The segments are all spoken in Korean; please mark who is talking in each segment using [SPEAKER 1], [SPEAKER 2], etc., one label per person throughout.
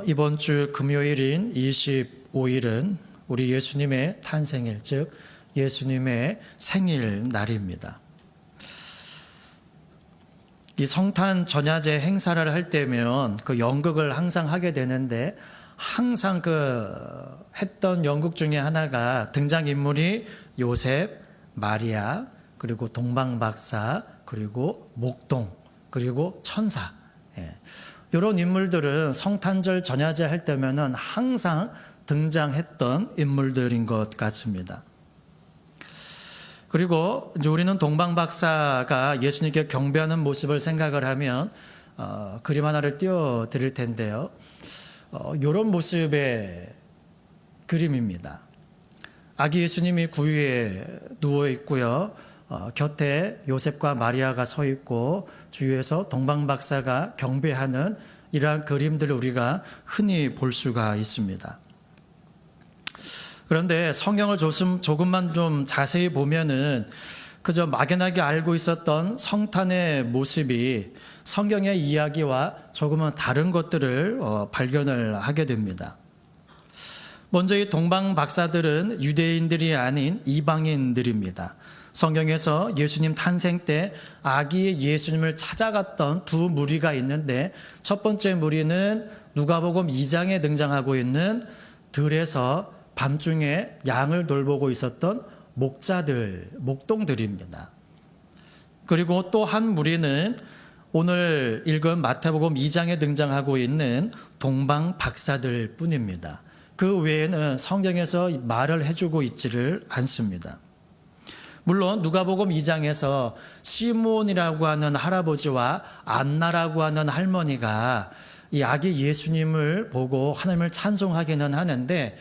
[SPEAKER 1] 이번 주 금요일인 25일은 우리 예수님의 탄생일, 즉 예수님의 생일날입니다. 이 성탄 전야제 행사를 할 때면 그 연극을 항상 하게 되는데 항상 했던 연극 중에 하나가 등장인물이 요셉, 마리아, 그리고 동방박사, 그리고 목동, 그리고 천사. 이런 인물들은 성탄절 전야제 할 때면은 항상 등장했던 인물들인 것 같습니다. 그리고 이제 우리는 동방박사가 예수님께 경배하는 모습을 생각을 하면 그림 하나를 띄워드릴 텐데요. 이런 모습의 그림입니다. 아기 예수님이 구유에 누워 있고요. 곁에 요셉과 마리아가 서 있고 주위에서 동방박사가 경배하는 이러한 그림들을 우리가 흔히 볼 수가 있습니다. 그런데 성경을 조금만 좀 자세히 보면은 그저 막연하게 알고 있었던 성탄의 모습이 성경의 이야기와 조금은 다른 것들을 발견을 하게 됩니다. 먼저 이 동방박사들은 유대인들이 아닌 이방인들입니다. 성경에서 예수님 탄생 때 아기 예수님을 찾아갔던 두 무리가 있는데 첫 번째 무리는 누가복음 2장에 등장하고 있는 들에서 밤중에 양을 돌보고 있었던 목자들, 목동들입니다. 그리고 또 한 무리는 오늘 읽은 마태복음 2장에 등장하고 있는 동방박사들 뿐입니다. 그 외에는 성경에서 말을 해주고 있지를 않습니다. 물론 누가복음 2장에서 시므온이라고 하는 할아버지와 안나라고 하는 할머니가 이 아기 예수님을 보고 하나님을 찬송하기는 하는데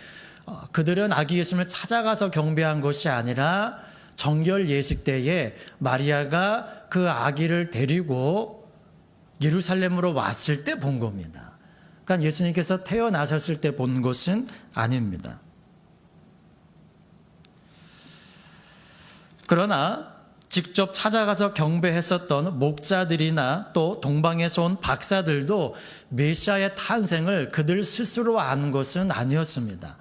[SPEAKER 1] 그들은 아기 예수님을 찾아가서 경배한 것이 아니라 정결 예식 때에 마리아가 그 아기를 데리고 예루살렘으로 왔을 때 본 겁니다. 그러니까 예수님께서 태어나셨을 때 본 것은 아닙니다. 그러나 직접 찾아가서 경배했었던 목자들이나 또 동방에서 온 박사들도 메시아의 탄생을 그들 스스로 아는 것은 아니었습니다.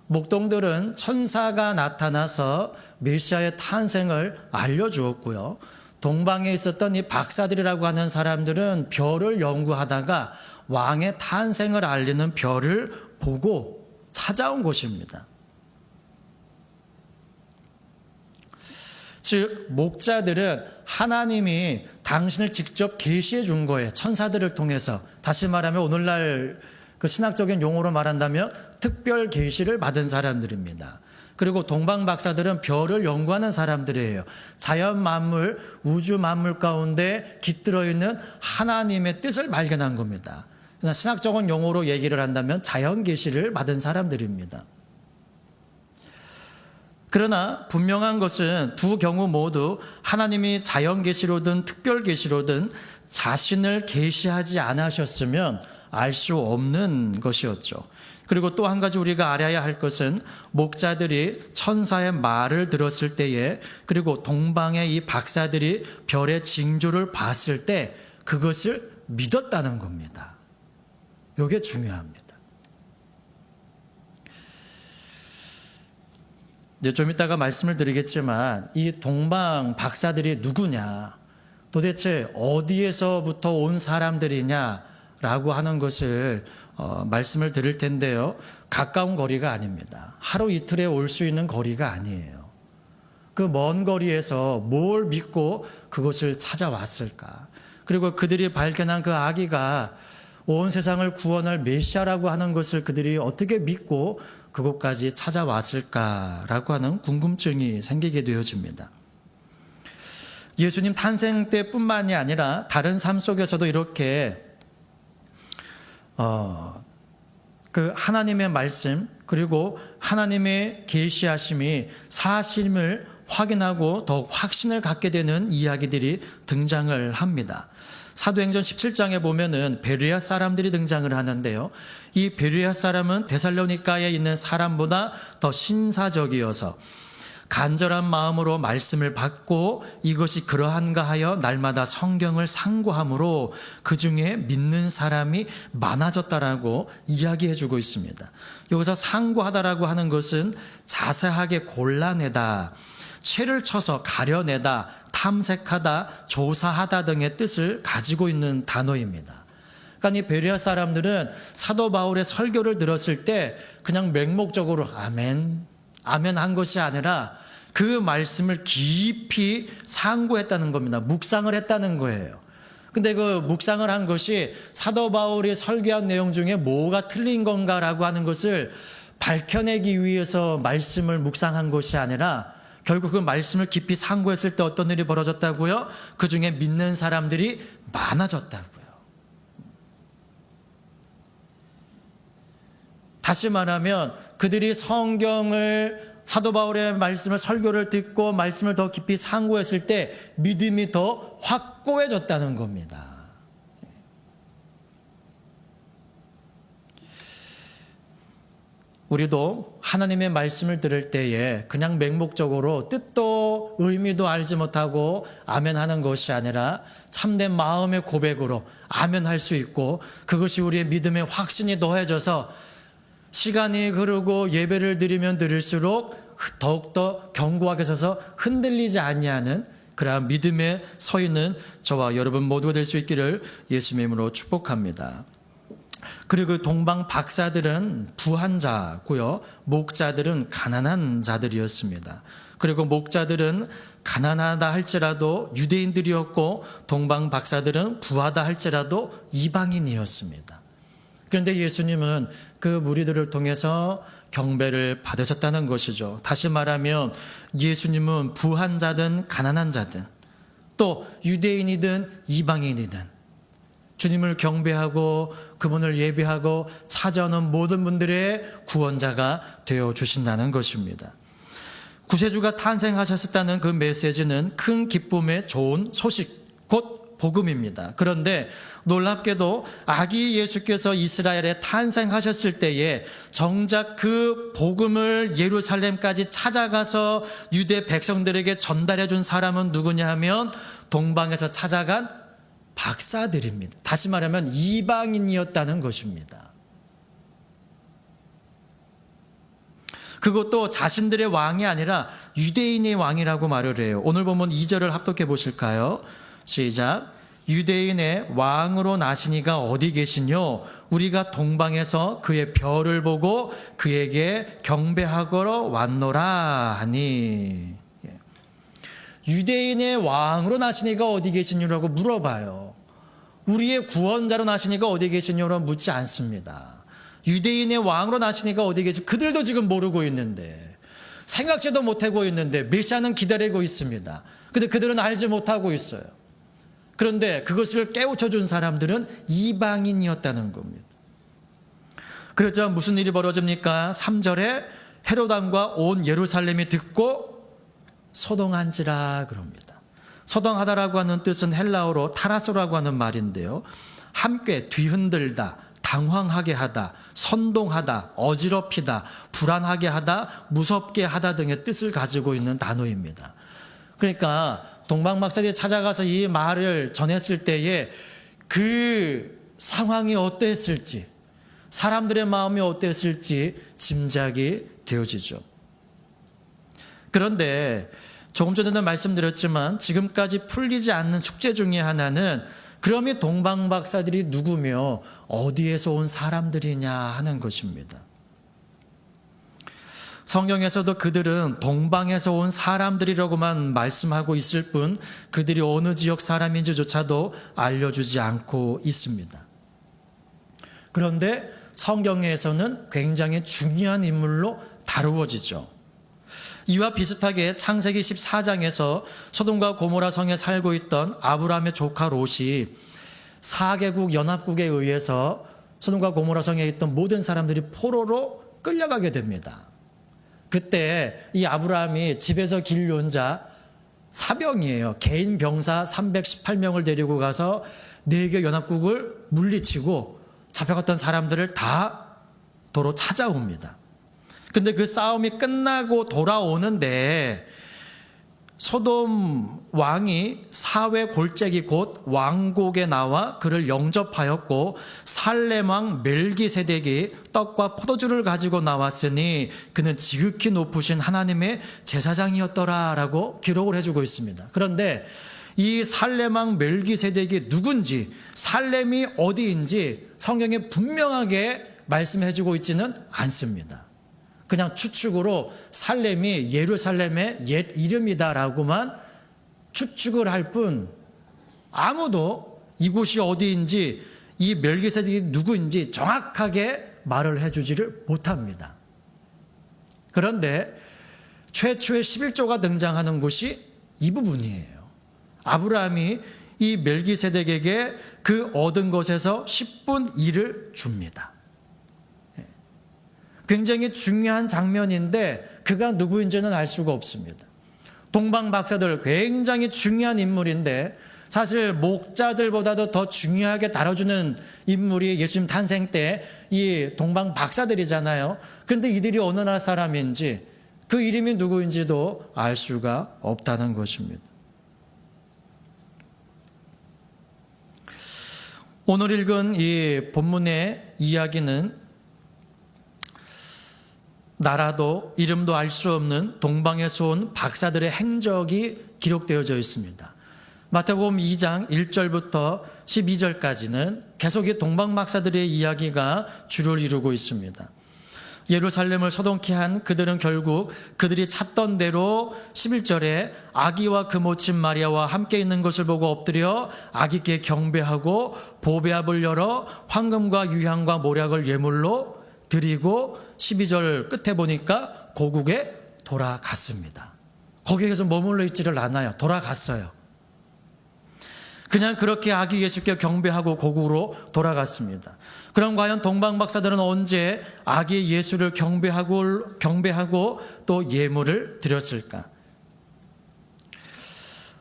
[SPEAKER 1] 목동들은 천사가 나타나서 메시아의 탄생을 알려주었고요. 동방에 있었던 이 박사들이라고 하는 사람들은 별을 연구하다가 왕의 탄생을 알리는 별을 보고 찾아온 것입니다. 즉 목자들은 하나님이 당신을 직접 계시해 준 거예요. 천사들을 통해서. 다시 말하면 오늘날 그 신학적인 용어로 말한다면 특별 계시를 받은 사람들입니다. 그리고 동방박사들은 별을 연구하는 사람들이에요. 자연 만물, 우주 만물 가운데 깃들어 있는 하나님의 뜻을 발견한 겁니다. 신학적인 용어로 얘기를 한다면 자연 계시를 받은 사람들입니다. 그러나 분명한 것은 두 경우 모두 하나님이 자연 계시로든 특별 계시로든 자신을 계시하지 않으셨으면 알 수 없는 것이었죠. 그리고 또 한 가지 우리가 알아야 할 것은 목자들이 천사의 말을 들었을 때에 그리고 동방의 이 박사들이 별의 징조를 봤을 때 그것을 믿었다는 겁니다. 이게 중요합니다. 이제 좀 이따가 말씀을 드리겠지만 이 동방 박사들이 누구냐, 도대체 어디에서부터 온 사람들이냐라고 하는 것을 말씀을 드릴 텐데요. 가까운 거리가 아닙니다. 하루 이틀에 올 수 있는 거리가 아니에요. 그 먼 거리에서 뭘 믿고 그것을 찾아왔을까? 그리고 그들이 발견한 그 아기가 온 세상을 구원할 메시아라고 하는 것을 그들이 어떻게 믿고 그곳까지 찾아왔을까라고 하는 궁금증이 생기게 되어집니다. 예수님 탄생 때뿐만이 아니라 다른 삶 속에서도 이렇게 그 하나님의 말씀 그리고 하나님의 계시하심이 사실임을 확인하고 더욱 확신을 갖게 되는 이야기들이 등장을 합니다. 사도행전 17장에 보면은 베레아 사람들이 등장을 하는데요. 이 베레아 사람은 데살로니가에 있는 사람보다 더 신사적이어서 간절한 마음으로 말씀을 받고 이것이 그러한가 하여 날마다 성경을 상고함으로 그 중에 믿는 사람이 많아졌다라고 이야기해 주고 있습니다. 여기서 상고하다라고 하는 것은 자세하게 골라내다, 채를 쳐서 가려내다, 탐색하다, 조사하다 등의 뜻을 가지고 있는 단어입니다. 그러니까 이 베레아 사람들은 사도 바울의 설교를 들었을 때 그냥 맹목적으로 아멘, 아멘 한 것이 아니라 그 말씀을 깊이 상고했다는 겁니다. 묵상을 했다는 거예요. 근데 그 묵상을 한 것이 사도 바울이 설교한 내용 중에 뭐가 틀린 건가라고 하는 것을 밝혀내기 위해서 말씀을 묵상한 것이 아니라 결국 그 말씀을 깊이 상고했을 때 어떤 일이 벌어졌다고요? 그 중에 믿는 사람들이 많아졌다고요. 다시 말하면 그들이 성경을 사도 바울의 말씀을 설교를 듣고 말씀을 더 깊이 상고했을 때 믿음이 더 확고해졌다는 겁니다. 우리도 하나님의 말씀을 들을 때에 그냥 맹목적으로 뜻도 의미도 알지 못하고 아멘 하는 것이 아니라 참된 마음의 고백으로 아멘 할 수 있고 그것이 우리의 믿음의 확신이 더해져서 시간이 흐르고 예배를 드리면 드릴수록 더욱더 견고하게 서서 흔들리지 않냐는 그러한 믿음에 서 있는 저와 여러분 모두가 될 수 있기를 예수님의 이름으로 축복합니다. 그리고 동방 박사들은 부한 자고요. 목자들은 가난한 자들이었습니다. 그리고 목자들은 가난하다 할지라도 유대인들이었고 동방 박사들은 부하다 할지라도 이방인이었습니다. 그런데 예수님은 그 무리들을 통해서 경배를 받으셨다는 것이죠. 다시 말하면 예수님은 부한 자든 가난한 자든 또 유대인이든 이방인이든 주님을 경배하고 그분을 예배하고 찾아오는 모든 분들의 구원자가 되어주신다는 것입니다. 구세주가 탄생하셨다는 그 메시지는 큰 기쁨의 좋은 소식, 곧 복음입니다. 그런데 놀랍게도 아기 예수께서 이스라엘에 탄생하셨을 때에 정작 그 복음을 예루살렘까지 찾아가서 유대 백성들에게 전달해 준 사람은 누구냐 하면 동방에서 찾아간 박사들입니다. 다시 말하면 이방인이었다는 것입니다. 그것도 자신들의 왕이 아니라 유대인의 왕이라고 말을 해요. 오늘 보면 2절을 합독해 보실까요? 시작. 유대인의 왕으로 나시니가 어디 계시뇨? 우리가 동방에서 그의 별을 보고 그에게 경배하러 왔노라 하니. 유대인의 왕으로 나시니가 어디 계시냐고 물어봐요. 우리의 구원자로 나시니가 어디 계시냐고 묻지 않습니다. 유대인의 왕으로 나시니가 어디 계시? 그들도 지금 모르고 있는데 생각지도 못하고 있는데 메시아는 기다리고 있습니다. 근데 그들은 알지 못하고 있어요. 그런데 그것을 깨우쳐 준 사람들은 이방인이었다는 겁니다. 그러자 무슨 일이 벌어집니까? 3절에 헤롯 왕과 온 예루살렘이 듣고 소동한지라 그럽니다. 소동하다라고 하는 뜻은 헬라어로 타라소라고 하는 말인데요. 함께 뒤흔들다, 당황하게 하다, 선동하다, 어지럽히다, 불안하게 하다, 무섭게 하다 등의 뜻을 가지고 있는 단어입니다. 그러니까 동방박사들이 찾아가서 이 말을 전했을 때에 그 상황이 어땠을지, 사람들의 마음이 어땠을지 짐작이 되어지죠. 그런데 조금 전에도 말씀드렸지만 지금까지 풀리지 않는 숙제 중에 하나는 그럼 이 동방박사들이 누구며 어디에서 온 사람들이냐 하는 것입니다. 성경에서도 그들은 동방에서 온 사람들이라고만 말씀하고 있을 뿐 그들이 어느 지역 사람인지조차도 알려주지 않고 있습니다. 그런데 성경에서는 굉장히 중요한 인물로 다루어지죠. 이와 비슷하게 창세기 14장에서 소돔과 고모라 성에 살고 있던 아브라함의 조카 롯이 4개국 연합국에 의해서 소돔과 고모라 성에 있던 모든 사람들이 포로로 끌려가게 됩니다. 그때 이 아브라함이 집에서 길러온 자 사병이에요. 개인 병사 318명을 데리고 가서 4개 연합국을 물리치고 잡혀갔던 사람들을 다 도로 찾아옵니다. 근데 그 싸움이 끝나고 돌아오는데 소돔 왕이 사회 골짜기 곧 왕곡에 나와 그를 영접하였고 살렘 왕 멜기세덱이 떡과 포도주를 가지고 나왔으니 그는 지극히 높으신 하나님의 제사장이었더라라고 기록을 해주고 있습니다. 그런데 이 살렘 왕 멜기세덱이 누군지, 살렘이 어디인지 성경에 분명하게 말씀해주고 있지는 않습니다. 그냥 추측으로 살렘이 예루살렘의 옛 이름이다라고만 추측을 할 뿐 아무도 이곳이 어디인지 이 멜기세덱이 누구인지 정확하게 말을 해주지를 못합니다. 그런데 최초의 11조가 등장하는 곳이 이 부분이에요. 아브라함이 이 멜기세덱에게 그 얻은 것에서 10분 1을 줍니다. 굉장히 중요한 장면인데 그가 누구인지는 알 수가 없습니다. 동방 박사들 굉장히 중요한 인물인데 사실 목자들보다도 더 중요하게 다뤄주는 인물이 예수님 탄생 때 이 동방 박사들이잖아요. 그런데 이들이 어느 나라 사람인지 그 이름이 누구인지도 알 수가 없다는 것입니다. 오늘 읽은 이 본문의 이야기는 나라도 이름도 알 수 없는 동방에서 온 박사들의 행적이 기록되어져 있습니다. 마태복음 2장 1절부터 12절까지는 계속 이 동방 박사들의 이야기가 주를 이루고 있습니다. 예루살렘을 서동케 한 그들은 결국 그들이 찾던 대로 11절에 아기와 그 모친 마리아와 함께 있는 것을 보고 엎드려 아기께 경배하고 보배압을 열어 황금과 유향과 모략을 예물로 드리고 12절 끝에 보니까 고국에 돌아갔습니다. 거기에서 머물러 있지를 않아요. 돌아갔어요. 그냥 그렇게 아기 예수께 경배하고 고국으로 돌아갔습니다. 그럼 과연 동방 박사들은 언제 아기 예수를 경배하고 또 예물을 드렸을까?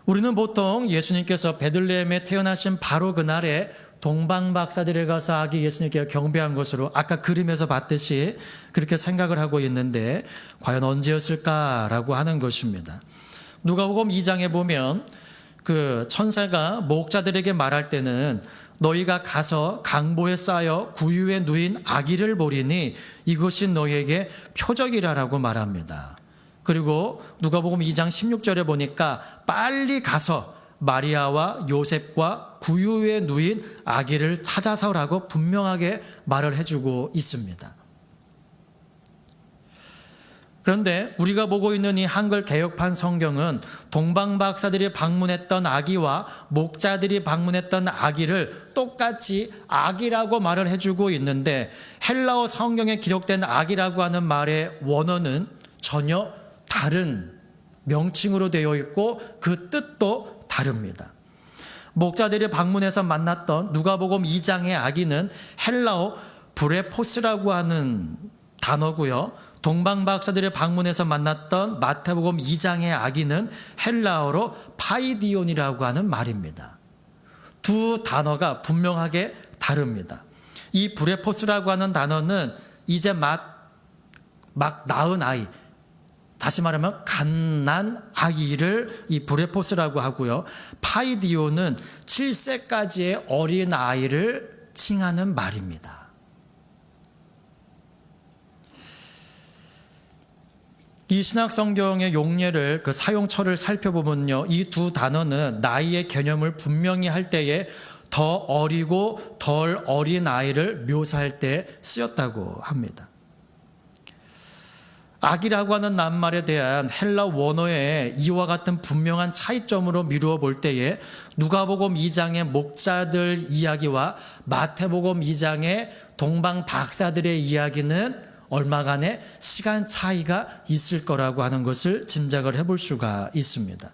[SPEAKER 1] 우리는 보통 예수님께서 베들레헴에 태어나신 바로 그날에 동방 박사들에 가서 아기 예수님께 경배한 것으로 아까 그림에서 봤듯이 그렇게 생각을 하고 있는데 과연 언제였을까라고 하는 것입니다. 누가복음 2장에 보면 그 천사가 목자들에게 말할 때는 너희가 가서 강보에 쌓여 구유에 누인 아기를 보리니 이것이 너희에게 표적이라라고 말합니다. 그리고 누가복음 2장 16절에 보니까 빨리 가서 마리아와 요셉과 구유에 누인 아기를 찾아서라고 분명하게 말을 해주고 있습니다. 그런데 우리가 보고 있는 이 한글 개역판 성경은 동방 박사들이 방문했던 아기와 목자들이 방문했던 아기를 똑같이 아기라고 말을 해주고 있는데 헬라어 성경에 기록된 아기라고 하는 말의 원어는 전혀 다른 명칭으로 되어 있고 그 뜻도 다릅니다. 목자들이 방문해서 만났던 누가복음 2장의 아기는 헬라어 브레포스라고 하는 단어고요. 동방 박사들이 방문해서 만났던 마태복음 2장의 아기는 헬라어로 파이디온이라고 하는 말입니다. 두 단어가 분명하게 다릅니다. 이 브레포스라고 하는 단어는 이제 막 낳은 아이, 다시 말하면 갓난 아이를 이 브레포스라고 하고요. 파이디오는 7세까지의 어린 아이를 칭하는 말입니다. 이 신약 성경의 용례를 그 사용처를 살펴보면요. 이 두 단어는 나이의 개념을 분명히 할 때에 더 어리고 덜 어린 아이를 묘사할 때 쓰였다고 합니다. 아기라고 하는 낱말에 대한 헬라 원어의 이와 같은 분명한 차이점으로 미루어 볼 때에 누가복음 2장의 목자들 이야기와 마태복음 2장의 동방 박사들의 이야기는 얼마간의 시간 차이가 있을 거라고 하는 것을 짐작을 해볼 수가 있습니다.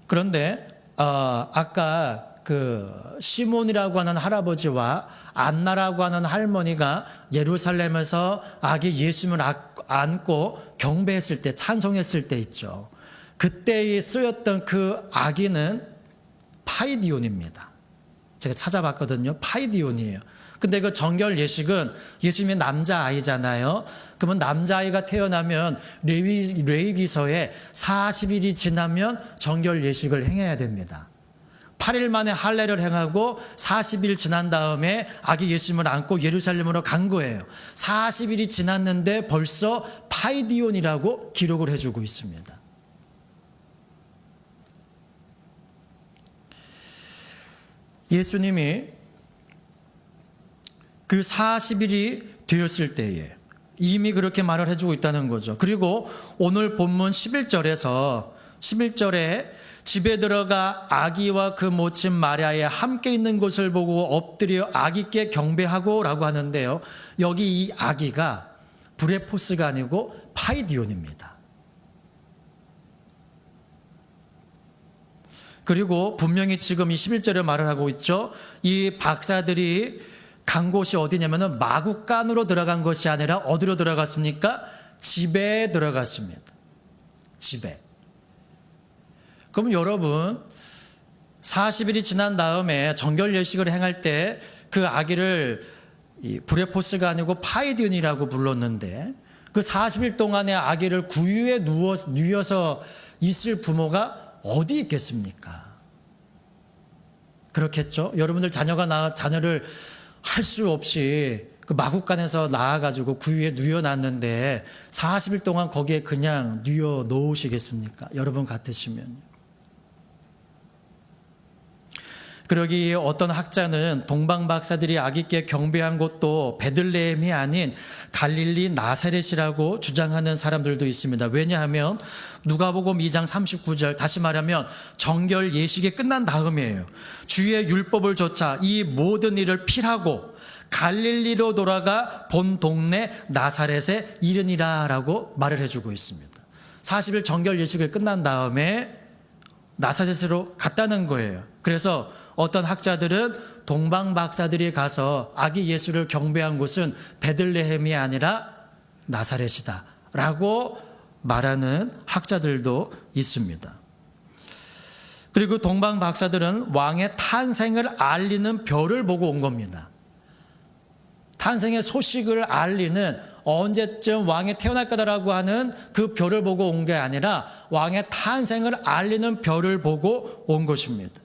[SPEAKER 1] 그런데 아까 그 시몬이라고 하는 할아버지와 안나라고 하는 할머니가 예루살렘에서 아기 예수님을 안고 경배했을 때, 찬송했을 때 있죠. 그때에 쓰였던 그 아기는 파이디온입니다. 제가 찾아봤거든요. 파이디온이에요. 근데 그 정결 예식은 예수님의 남자아이잖아요. 그러면 남자아이가 태어나면 레위기서에 40일이 지나면 정결 예식을 행해야 됩니다. 8일 만에 할례를 행하고 40일 지난 다음에 아기 예수님을 안고 예루살렘으로 간 거예요. 40일이 지났는데 벌써 파이디온이라고 기록을 해주고 있습니다. 예수님이 그 40일이 되었을 때에 이미 그렇게 말을 해주고 있다는 거죠. 그리고 오늘 본문 11절에 집에 들어가 아기와 그 모친 마리아에 함께 있는 것을 보고 엎드려 아기께 경배하고 라고 하는데요. 여기 이 아기가 브레포스가 아니고 파이디온입니다. 그리고 분명히 지금 이 11절에 말을 하고 있죠. 이 박사들이 간 곳이 어디냐면은 마구간으로 들어간 것이 아니라 어디로 들어갔습니까? 집에 들어갔습니다. 집에. 그럼 여러분 40일이 지난 다음에 정결 예식을 행할 때 그 아기를 브레포스가 아니고 파이디온이라고 불렀는데 그 40일 동안의 아기를 구유에 누워서 있을 부모가 어디 있겠습니까? 그렇겠죠? 여러분들 자녀를 할 수 없이 그 마구간에서 나와가지고 구유에 누워놨는데 40일 동안 거기에 그냥 누워 놓으시겠습니까? 여러분 같으시면. 그러기에 어떤 학자는 동방 박사들이 아기께 경배한 곳도 베들레헴이 아닌 갈릴리 나사렛이라고 주장하는 사람들도 있습니다. 왜냐하면 누가복음 2장 39절, 다시 말하면 정결 예식이 끝난 다음이에요. 주의 율법을 조차 이 모든 일을 필하고 갈릴리로 돌아가 본 동네 나사렛에 이르니라 라고 말을 해주고 있습니다. 40일 정결 예식을 끝난 다음에 나사렛으로 갔다는 거예요. 그래서 어떤 학자들은 동방 박사들이 가서 아기 예수를 경배한 곳은 베들레헴이 아니라 나사렛이다 라고 말하는 학자들도 있습니다. 그리고 동방 박사들은 왕의 탄생을 알리는 별을 보고 온 겁니다. 탄생의 소식을 알리는 언제쯤 왕이 태어날 거다라고 하는 그 별을 보고 온 게 아니라 왕의 탄생을 알리는 별을 보고 온 것입니다.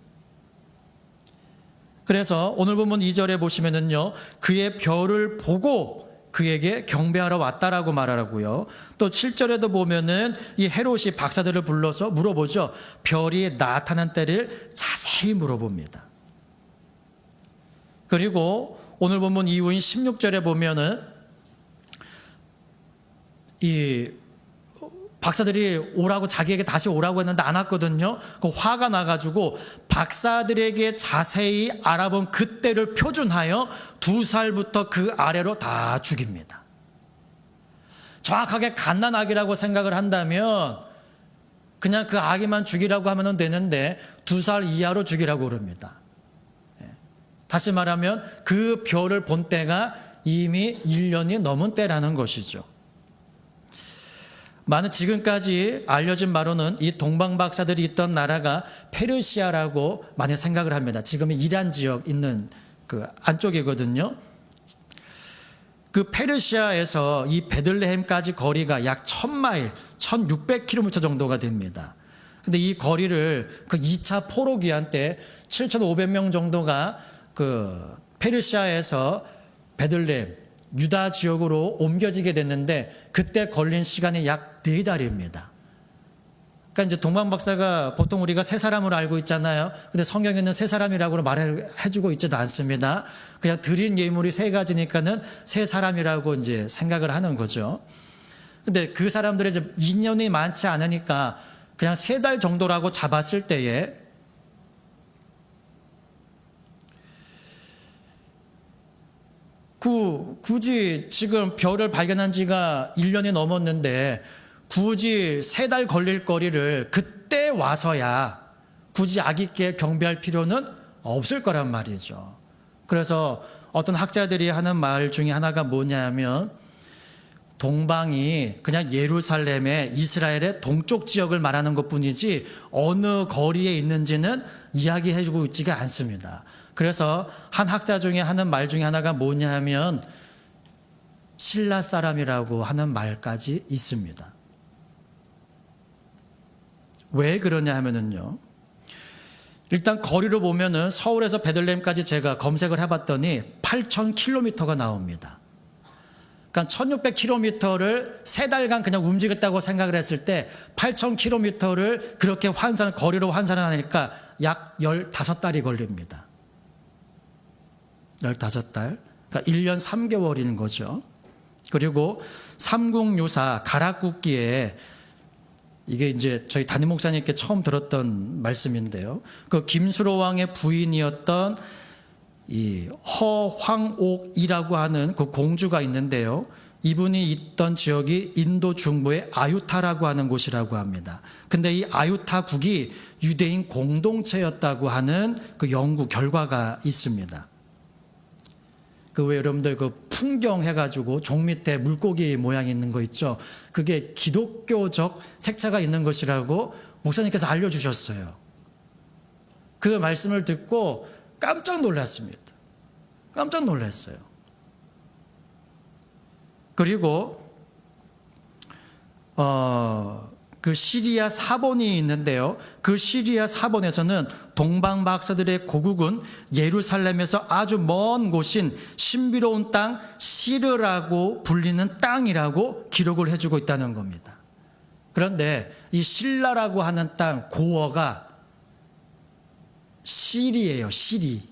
[SPEAKER 1] 그래서 오늘 본문 2절에 보시면은요, 그의 별을 보고 그에게 경배하러 왔다라고 말하라고요. 또 7절에도 보면은 이 헤롯이 박사들을 불러서 물어보죠. 별이 나타난 때를 자세히 물어봅니다. 그리고 오늘 본문 이후인 16절에 보면은 이 박사들이 오라고 자기에게 다시 오라고 했는데 안 왔거든요. 그 화가 나가지고 박사들에게 자세히 알아본 그때를 표준하여 2살부터 그 아래로 다 죽입니다. 정확하게 갓난아기라고 생각을 한다면 그냥 그 아기만 죽이라고 하면 되는데 2살 이하로 죽이라고 그럽니다. 다시 말하면 그 별을 본 때가 이미 1년이 넘은 때라는 것이죠. 많은 지금까지 알려진 바로는 이 동방 박사들이 있던 나라가 페르시아라고 많이 생각을 합니다. 지금의 이란 지역 있는 그 안쪽이거든요. 그 페르시아에서 이 베들레헴까지 거리가 약 1000마일, 1600km 정도가 됩니다. 근데 이 거리를 그 2차 포로기한 때 7500명 정도가 그 페르시아에서 베들레헴, 유다 지역으로 옮겨지게 됐는데 그때 걸린 시간이 약 4달입니다. 그러니까 이제 동방 박사가 보통 우리가 세 사람으로 알고 있잖아요. 근데 성경에는 세 사람이라고 말해주고 있지도 않습니다. 그냥 드린 예물이 3가지니까는 세 사람이라고 이제 생각을 하는 거죠. 근데 그 사람들의 이제 인연이 많지 않으니까 그냥 3달 정도라고 잡았을 때에 굳이 지금 별을 발견한 지가 1년이 넘었는데 굳이 3달 걸릴 거리를 그때 와서야 굳이 아기께 경배할 필요는 없을 거란 말이죠. 그래서 어떤 학자들이 하는 말 중에 하나가 뭐냐면 동방이 그냥 예루살렘의 이스라엘의 동쪽 지역을 말하는 것뿐이지 어느 거리에 있는지는 이야기해주고 있지가 않습니다. 그래서 한 학자 중에 하는 말 중에 하나가 뭐냐 하면 신라 사람이라고 하는 말까지 있습니다. 왜 그러냐 하면은요, 일단 거리로 보면은 서울에서 베들레헴까지 제가 검색을 해봤더니 8,000km가 나옵니다. 그러니까 1,600km를 3달간 그냥 움직였다고 생각을 했을 때 8,000km를 그렇게 거리로 환산을 하니까 약 15달이 걸립니다. 15달. 그러니까 1년 3개월인 거죠. 그리고 삼국유사 가락국기에 이게 이제 저희 담임 목사님께 처음 들었던 말씀인데요. 그 김수로 왕의 부인이었던 이 허황옥이라고 하는 그 공주가 있는데요. 이분이 있던 지역이 인도 중부의 아유타라고 하는 곳이라고 합니다. 근데 이 아유타국이 유대인 공동체였다고 하는 그 연구 결과가 있습니다. 그 왜 여러분들 그 풍경 해가지고 종 밑에 물고기 모양 있는 거 있죠? 그게 기독교적 색채가 있는 것이라고 목사님께서 알려주셨어요. 그 말씀을 듣고 깜짝 놀랐습니다. 깜짝 놀랐어요. 그리고 그 시리아 사본이 있는데요. 그 시리아 사본에서는 동방 박사들의 고국은 예루살렘에서 아주 먼 곳인 신비로운 땅 시르라고 불리는 땅이라고 기록을 해주고 있다는 겁니다. 그런데 이 실라라고 하는 땅 고어가 시리예요. 시리.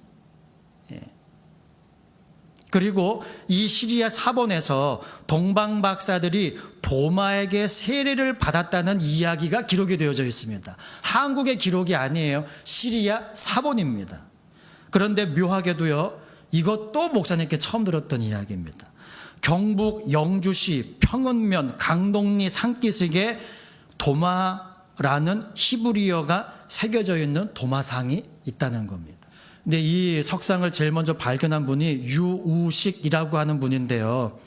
[SPEAKER 1] 그리고 이 시리아 사본에서 동방 박사들이 도마에게 세례를 받았다는 이야기가 기록이 되어져 있습니다. 한국의 기록이 아니에요. 시리아 사본입니다. 그런데 묘하게도요, 이것도 목사님께 처음 들었던 이야기입니다. 경북 영주시 평은면 강동리 산기슭에 도마라는 히브리어가 새겨져 있는 도마상이 있다는 겁니다. 근데 이 석상을 제일 먼저 발견한 분이 유우식이라고 하는 분인데요.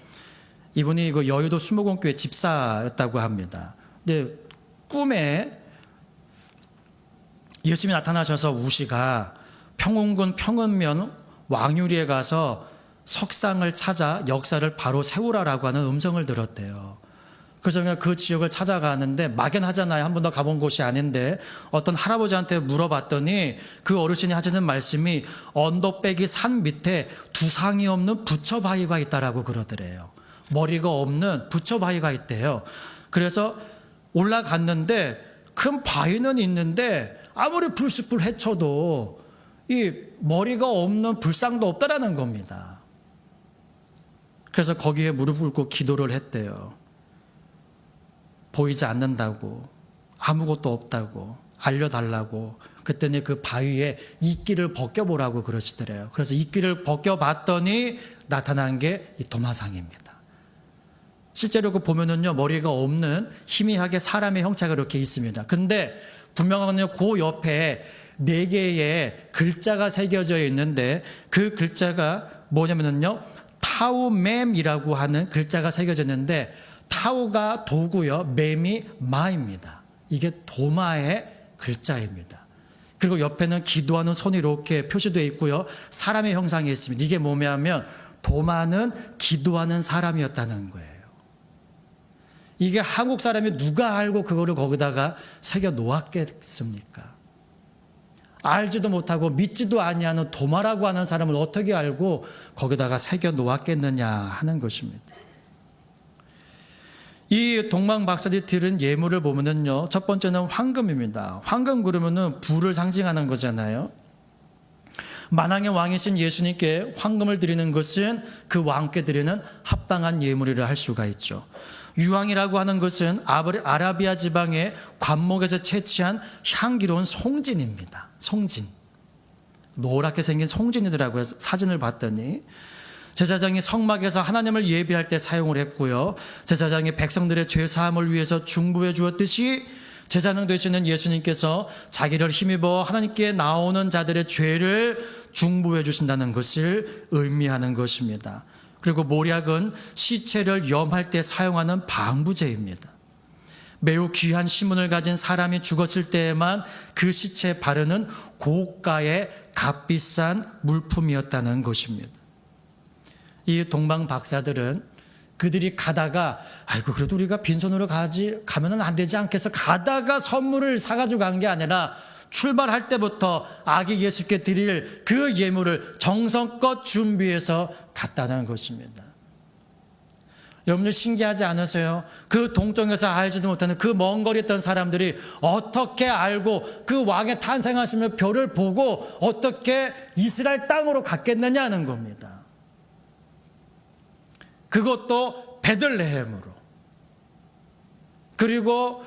[SPEAKER 1] 이분이 그 여의도 수목원교회 집사였다고 합니다. 근데 꿈에 예수님이 나타나셔서 우시가 평운군 평은면 왕유리에 가서 석상을 찾아 역사를 바로 세우라라고 하는 음성을 들었대요. 그래서 그냥 그 지역을 찾아가는데 막연하잖아요. 한 번도 가본 곳이 아닌데 어떤 할아버지한테 물어봤더니 그 어르신이 하시는 말씀이 언덕배기 산 밑에 두상이 없는 부처바위가 있다라고 그러더래요. 머리가 없는 부처바위가 있대요. 그래서 올라갔는데 큰 바위는 있는데 아무리 불쑥불 헤쳐도 이 머리가 없는 불상도 없다라는 겁니다. 그래서 거기에 무릎 꿇고 기도를 했대요. 보이지 않는다고, 아무것도 없다고 알려달라고. 그랬더니 그 바위에 이끼를 벗겨보라고 그러시더래요. 그래서 이끼를 벗겨봤더니 나타난 게 이 도마상입니다. 실제로 그 보면은요, 머리가 없는 희미하게 사람의 형체가 이렇게 있습니다. 근데 분명하게요, 그 옆에 4개의 글자가 새겨져 있는데 그 글자가 뭐냐면은요, 타우맴이라고 하는 글자가 새겨져 있는데 타우가 도구요, 맴이 마입니다. 이게 도마의 글자입니다. 그리고 옆에는 기도하는 손이 이렇게 표시되어 있고요, 사람의 형상이 있습니다. 이게 뭐냐면 도마는 기도하는 사람이었다는 거예요. 이게 한국 사람이 누가 알고 그거를 거기다가 새겨 놓았겠습니까? 알지도 못하고 믿지도 아니하는 도마라고 하는 사람을 어떻게 알고 거기다가 새겨 놓았겠느냐 하는 것입니다. 이 동방 박사들이 드린 예물을 보면은요, 첫 번째는 황금입니다. 황금 그러면은 부를 상징하는 거잖아요. 만왕의 왕이신 예수님께 황금을 드리는 것은 그 왕께 드리는 합당한 예물이라 할 수가 있죠. 유황이라고 하는 것은 아라비아 지방의 관목에서 채취한 향기로운 송진입니다. 송진. 노랗게 생긴 송진이더라고요. 사진을 봤더니. 제사장이 성막에서 하나님을 예배할 때 사용을 했고요. 제사장이 백성들의 죄 사함을 위해서 중보해 주었듯이 제사장 되시는 예수님께서 자기를 힘입어 하나님께 나오는 자들의 죄를 중보해 주신다는 것을 의미하는 것입니다. 그리고 모략은 시체를 염할 때 사용하는 방부제입니다. 매우 귀한 신분을 가진 사람이 죽었을 때에만 그 시체에 바르는 고가의 값비싼 물품이었다는 것입니다. 이 동방 박사들은 그들이 가다가 아이고 그래도 우리가 빈손으로 가면은 안 되지 않겠어, 가다가 선물을 사가지고 간 게 아니라 출발할 때부터 아기 예수께 드릴 그 예물을 정성껏 준비해서 갔다는 것입니다. 여러분들 신기하지 않으세요? 그 동쪽에서 알지도 못하는 그 먼 거리 있던 사람들이 어떻게 알고 그 왕의 탄생하시며 별을 보고 어떻게 이스라엘 땅으로 갔겠느냐는 겁니다. 그것도 베들레헴으로. 그리고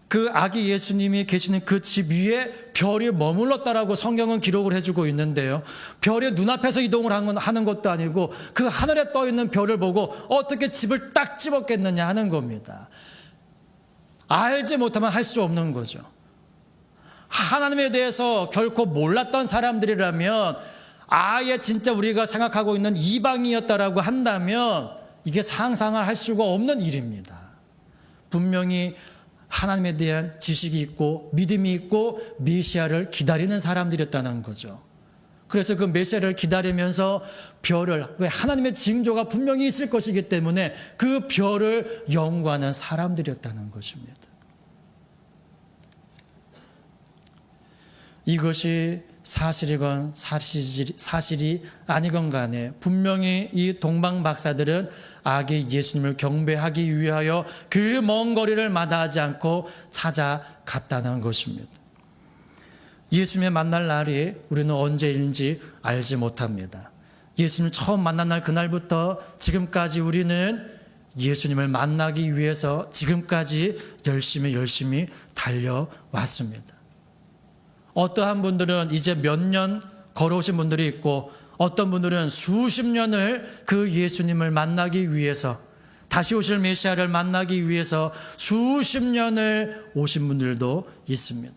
[SPEAKER 1] 그 아기 예수님이 계시는 그 집 위에 별이 머물렀다라고 성경은 기록을 해주고 있는데요. 별이 눈앞에서 이동을 하는 것도 아니고 그 하늘에 떠 있는 별을 보고 어떻게 집을 딱 집었겠느냐 하는 겁니다. 알지 못하면 할 수 없는 거죠. 하나님에 대해서 결코 몰랐던 사람들이라면 아예 진짜 우리가 생각하고 있는 이방이었다라고 한다면 이게 상상을 할 수가 없는 일입니다. 분명히 하나님에 대한 지식이 있고 믿음이 있고 메시아를 기다리는 사람들이었다는 거죠. 그래서 그 메시아를 기다리면서 별을, 왜 하나님의 징조가 분명히 있을 것이기 때문에 그 별을 연구하는 사람들이었다는 것입니다. 이것이 사실이건 사실이 아니건 간에 분명히 이 동방 박사들은 아기 예수님을 경배하기 위하여 그 먼 거리를 마다하지 않고 찾아갔다는 것입니다. 예수님을 만날 날이 우리는 언제인지 알지 못합니다. 예수님을 처음 만난 날 그날부터 지금까지 우리는 예수님을 만나기 위해서 지금까지 열심히 달려왔습니다. 어떠한 분들은 이제 몇 년 걸어오신 분들이 있고 어떤 분들은 수십 년을 그 예수님을 만나기 위해서, 다시 오실 메시아를 만나기 위해서 수십 년을 오신 분들도 있습니다.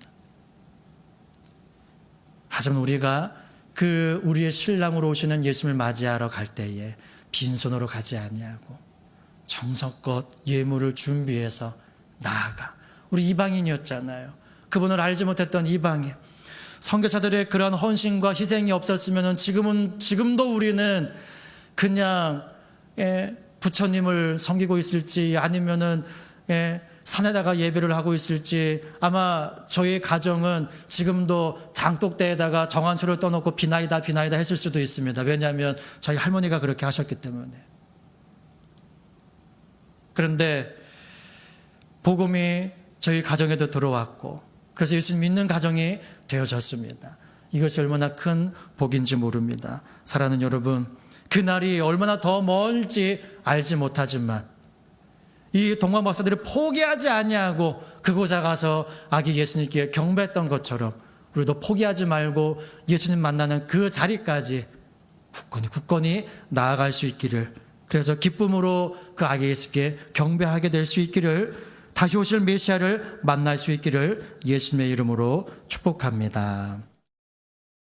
[SPEAKER 1] 하지만 우리가 그 우리의 신랑으로 오시는 예수님을 맞이하러 갈 때에 빈손으로 가지 아니하고 정성껏 예물을 준비해서 나아가. 우리 이방인이었잖아요. 그분을 알지 못했던 이방인. 선교사들의 그런 헌신과 희생이 없었으면 지금도 우리는 그냥 부처님을 섬기고 있을지 아니면은 산에다가 예배를 하고 있을지, 아마 저희 가정은 지금도 장독대에다가 정한수를 떠놓고 비나이다 했을 수도 있습니다. 왜냐하면 저희 할머니가 그렇게 하셨기 때문에. 그런데 복음이 저희 가정에도 들어왔고 그래서 예수님 믿는 가정이 되어졌습니다. 이것이 얼마나 큰 복인지 모릅니다. 사랑하는 여러분, 그날이 얼마나 더 멀지 알지 못하지만 이 동방 박사들이 포기하지 아니하고 그곳에 가서 아기 예수님께 경배했던 것처럼 우리도 포기하지 말고 예수님 만나는 그 자리까지 굳건히 나아갈 수 있기를, 그래서 기쁨으로 그 아기 예수께 경배하게 될 수 있기를, 다시 오실 메시아를 만날 수 있기를 예수님의 이름으로 축복합니다.